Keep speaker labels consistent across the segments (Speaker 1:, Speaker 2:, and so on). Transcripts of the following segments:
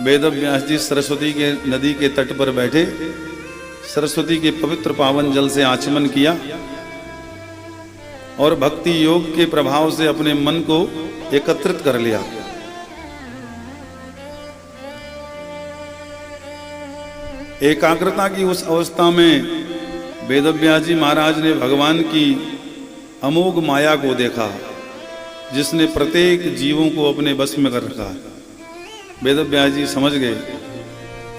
Speaker 1: वेदव्यास जी सरस्वती के नदी के तट पर बैठे, सरस्वती के पवित्र पावन जल से आचमन किया और भक्ति योग के प्रभाव से अपने मन को एकत्रित कर लिया। एकाग्रता की उस अवस्था में वेदव्यास जी महाराज ने भगवान की अमोघ माया को देखा, जिसने प्रत्येक जीवों को अपने बस में कर रखा है। वेदव्यास जी समझ गए,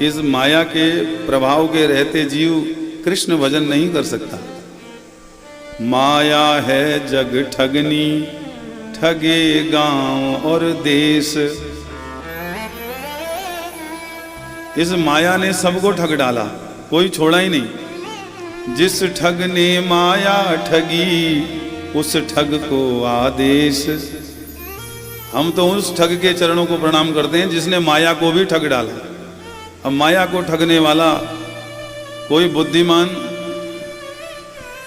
Speaker 1: इस माया के प्रभाव के रहते जीव कृष्ण भजन नहीं कर सकता। माया है जग ठगनी, ठगे गांव और देश। इस माया ने सबको ठग डाला, कोई छोड़ा ही नहीं। जिस ठग ने माया ठगी, उस ठग को आदेश। हम तो उस ठग के चरणों को प्रणाम करते हैं जिसने माया को भी ठग डाला। अब माया को ठगने वाला कोई बुद्धिमान,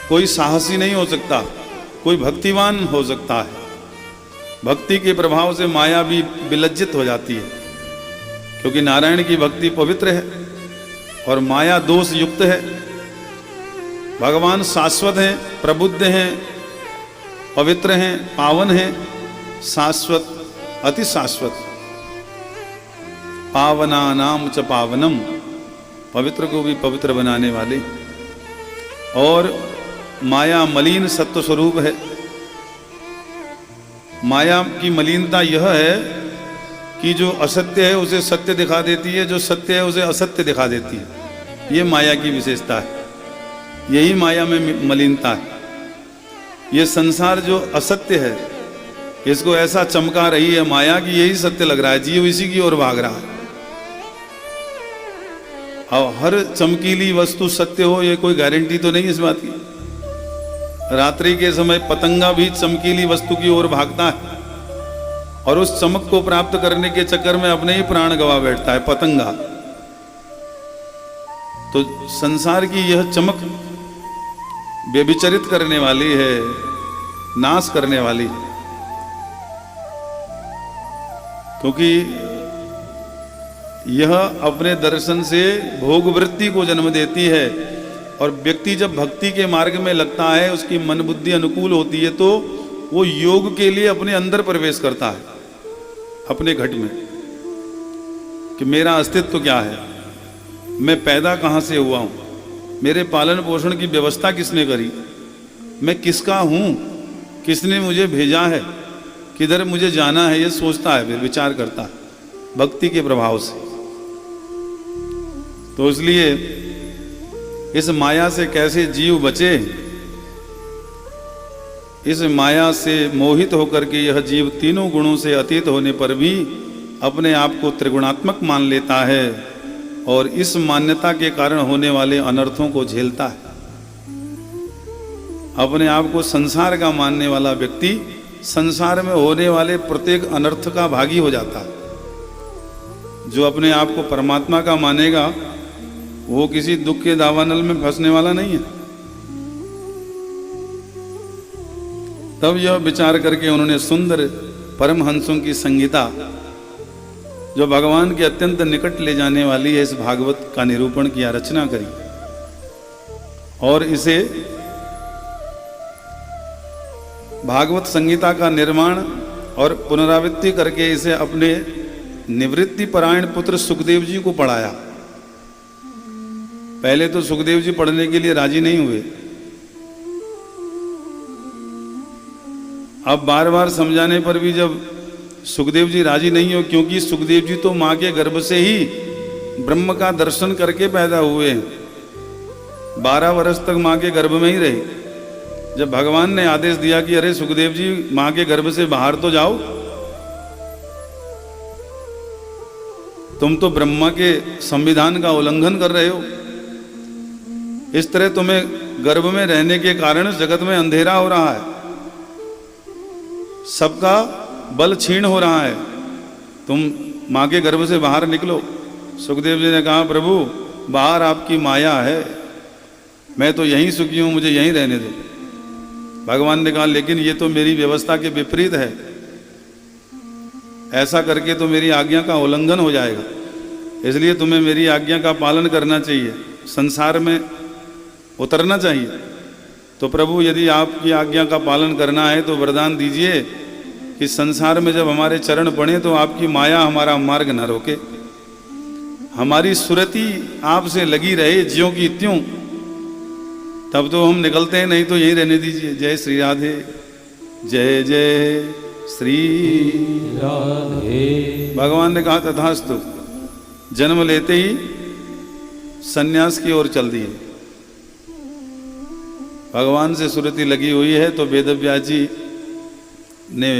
Speaker 1: कोई साहसी नहीं हो सकता, कोई भक्तिवान हो सकता है। भक्ति के प्रभाव से माया भी विलज्जित हो जाती है, क्योंकि नारायण की भक्ति पवित्र है और माया दोष युक्त है। भगवान शाश्वत हैं, प्रबुद्ध हैं, पवित्र हैं, पावन हैं, शाश्वत, अति शाश्वत। पावना नाम च पावनम, पवित्र को भी पवित्र बनाने वाले। और माया मलिन सत्व स्वरूप है। माया की मलिनता यह है कि जो असत्य है उसे सत्य दिखा देती है, जो सत्य है उसे असत्य दिखा देती है। ये माया की विशेषता है, यही माया में मलिनता है। ये संसार जो असत्य है, इसको ऐसा चमका रही है माया कि यही सत्य लग रहा है, जीव इसी की ओर भाग रहा है। और हर चमकीली वस्तु सत्य हो, ये कोई गारंटी तो नहीं इस बात की। रात्रि के समय पतंगा भी चमकीली वस्तु की ओर भागता है और उस चमक को प्राप्त करने के चक्कर में अपने ही प्राण गंवा बैठता है पतंगा। तो संसार की यह चमक व्यभिचरित करने वाली है, नाश करने वाली है। क्योंकि यह अपने दर्शन से भोग वृत्ति को जन्म देती है, और व्यक्ति जब भक्ति के मार्ग में लगता है, उसकी मन बुद्धि अनुकूल होती है, तो वो योग के लिए अपने अंदर प्रवेश करता है, अपने घट में, कि मेरा अस्तित्व क्या है, मैं पैदा कहाँ से हुआ हूँ, मेरे पालन पोषण की व्यवस्था किसने करी, मैं किसका हूँ, किसने मुझे भेजा है, किधर मुझे जाना है, ये सोचता है, फिर विचार करता है भक्ति के प्रभाव से। तो इसलिए इस माया से कैसे जीव बचे, इस माया से मोहित होकर के यह जीव तीनों गुणों से अतीत होने पर भी अपने आप को त्रिगुणात्मक मान लेता है और इस मान्यता के कारण होने वाले अनर्थों को झेलता है। अपने आप को संसार का मानने वाला व्यक्ति संसार में होने वाले प्रत्येक अनर्थ का भागी हो जाता है। जो अपने आप को परमात्मा का मानेगा, वो किसी दुख के दावानल में फंसने वाला नहीं है। तब यह विचार करके उन्होंने सुंदर परमहंसों की संगीता, जो भगवान के अत्यंत निकट ले जाने वाली है, इस भागवत का निरूपण किया, रचना करी और इसे भागवत संगीता का निर्माण और पुनरावृत्ति करके इसे अपने निवृत्ति परायण पुत्र सुखदेव जी को पढ़ाया। पहले तो सुखदेव जी पढ़ने के लिए राजी नहीं हुए। अब बार बार समझाने पर भी जब सुखदेव जी राजी नहीं हो, क्योंकि सुखदेव जी तो मां के गर्भ से ही ब्रह्म का दर्शन करके पैदा हुए हैं, 12 वर्ष तक मां के गर्भ में ही रहे। जब भगवान ने आदेश दिया कि अरे सुखदेव जी मां के गर्भ से बाहर तो जाओ, तुम तो ब्रह्मा के संविधान का उल्लंघन कर रहे हो, इस तरह तुम्हें गर्भ में रहने के कारण जगत में अंधेरा हो रहा है, सबका बल क्षीण हो रहा है, तुम मां के गर्भ से बाहर निकलो। सुखदेव जी ने कहा प्रभु बाहर आपकी माया है, मैं तो यहीं सुखी हूं, मुझे यहीं रहने दो। भगवान ने कहा लेकिन ये तो मेरी व्यवस्था के विपरीत है, ऐसा करके तो मेरी आज्ञा का उल्लंघन हो जाएगा। इसलिए तुम्हें मेरी आज्ञा का पालन करना चाहिए, संसार में उतरना चाहिए। तो प्रभु यदि आपकी आज्ञा का पालन करना है तो वरदान दीजिए कि संसार में जब हमारे चरण पड़े तो आपकी माया हमारा मार्ग न रोके, हमारी सुरति आपसे लगी रहे ज्यों की त्यों, तब तो हम निकलते हैं, नहीं तो यही रहने दीजिए। जय श्री राधे, जय जय श्री राधे। भगवान ने कहा तथास्तु। जन्म लेते ही सन्यास की ओर चल दिए। भगवान से सुरति लगी हुई है तो वेदव्यास जी ने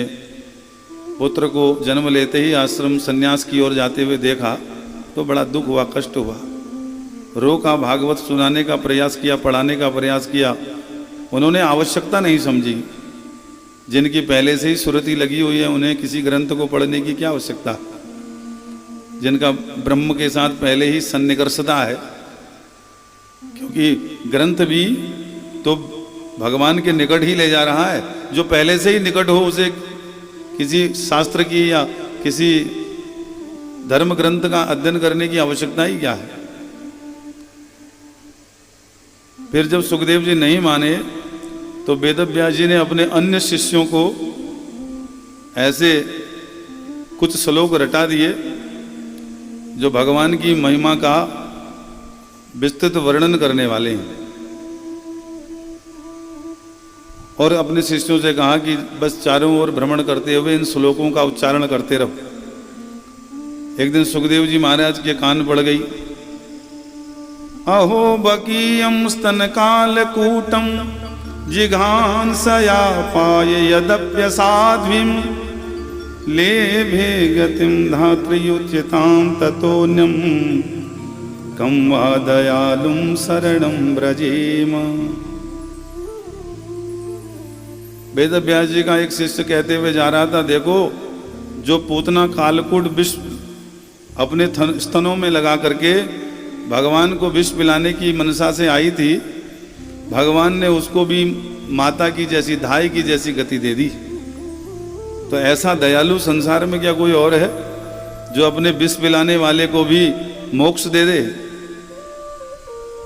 Speaker 1: पुत्र को जन्म लेते ही आश्रम सन्यास की ओर जाते हुए देखा तो बड़ा दुख हुआ, कष्ट हुआ। रोका, भागवत सुनाने का प्रयास किया, पढ़ाने का प्रयास किया। उन्होंने आवश्यकता नहीं समझी। जिनकी पहले से ही सुरति लगी हुई है उन्हें किसी ग्रंथ को पढ़ने की क्या आवश्यकता। जिनका ब्रह्म के साथ पहले ही सन्निकर्षता है, क्योंकि ग्रंथ भी तो भगवान के निकट ही ले जा रहा है। जो पहले से ही निकट हो उसे किसी शास्त्र की या किसी धर्म ग्रंथ का अध्ययन करने की आवश्यकता ही क्या है। फिर जब सुखदेव जी नहीं माने तो वेदव्यास जी ने अपने अन्य शिष्यों को ऐसे कुछ श्लोक रटा दिए जो भगवान की महिमा का विस्तृत वर्णन करने वाले हैं, और अपने शिष्यों से कहा कि बस चारों ओर भ्रमण करते हुए इन श्लोकों का उच्चारण करते रहो। एक दिन सुखदेव जी महाराज के कान पड़ गई। अहो बकीयम स्तन काल कूटम जिघांसया पाय यदप्यसाध्वीं लेभे गतिम धात्र्युच्यतां ततोन्यम कं वा दयालुं शरणं व्रजेम। वेदव्यास जी का एक शिष्य कहते हुए जा रहा था, देखो जो पूतना कालकूट विष अपने स्तनों में लगा करके भगवान को विष पिलाने की मनसा से आई थी, भगवान ने उसको भी माता की जैसी, धाई की जैसी गति दे दी। तो ऐसा दयालु संसार में क्या कोई और है जो अपने विष पिलाने वाले को भी मोक्ष दे दे।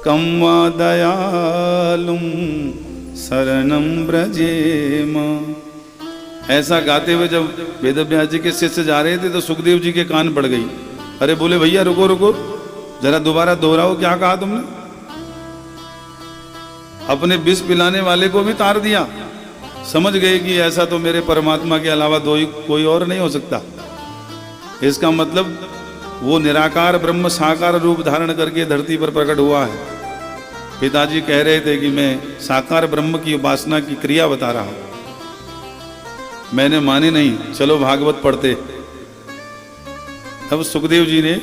Speaker 1: कं वा दयालुं शरणं व्रजेम। ऐसा गाते हुए जब वेदव्यास जी के शिष्य जा रहे थे तो सुखदेव जी के कान पड़ गई। अरे बोले भैया रुको रुको, जरा दोबारा दोहराओ, क्या कहा तुमने। अपने विष पिलाने वाले को भी तार दिया। समझ गए कि ऐसा तो मेरे परमात्मा के अलावा कोई और नहीं हो सकता। इसका मतलब वो निराकार ब्रह्म साकार रूप धारण करके धरती पर प्रकट हुआ है। पिताजी कह रहे थे कि मैं साकार ब्रह्म की उपासना की क्रिया बता रहा हूं। मैंने माने नहीं, चलो भागवत पढ़ते। तब सुखदेव जी ने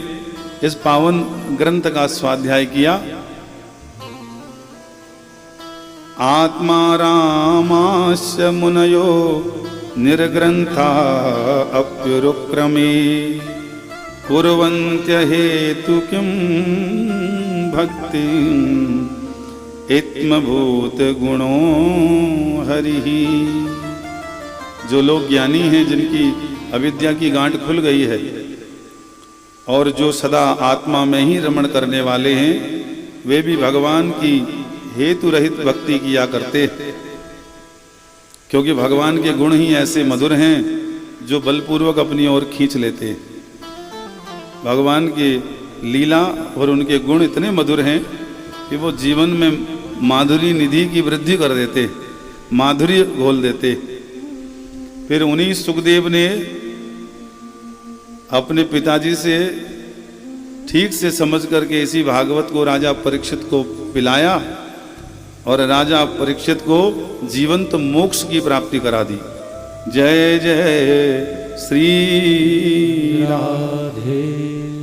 Speaker 1: इस पावन ग्रंथ का स्वाध्याय किया। आत्मा रामास्य मुनयो निर्ग्रंथा अप्युरुक्रमे कुर्वन्त्य हेतु किं भक्ति इत्मभूत गुणो हरिः। जो लोग ज्ञानी हैं, जिनकी अविद्या की गांठ खुल गई है और जो सदा आत्मा में ही रमण करने वाले हैं, वे भी भगवान की हेतु रहित भक्ति किया करते हैं, क्योंकि भगवान के गुण ही ऐसे मधुर हैं जो बलपूर्वक अपनी ओर खींच लेते हैं। भगवान की लीला और उनके गुण इतने मधुर हैं कि वो जीवन में माधुरी निधि की वृद्धि कर देते, माधुर्य घोल देते। फिर उन्हीं सुखदेव ने अपने पिताजी से ठीक से समझ करके इसी भागवत को राजा परीक्षित को पिलाया और राजा परीक्षित को जीवंत मोक्ष की प्राप्ति करा दी। जय जय श्री राधे।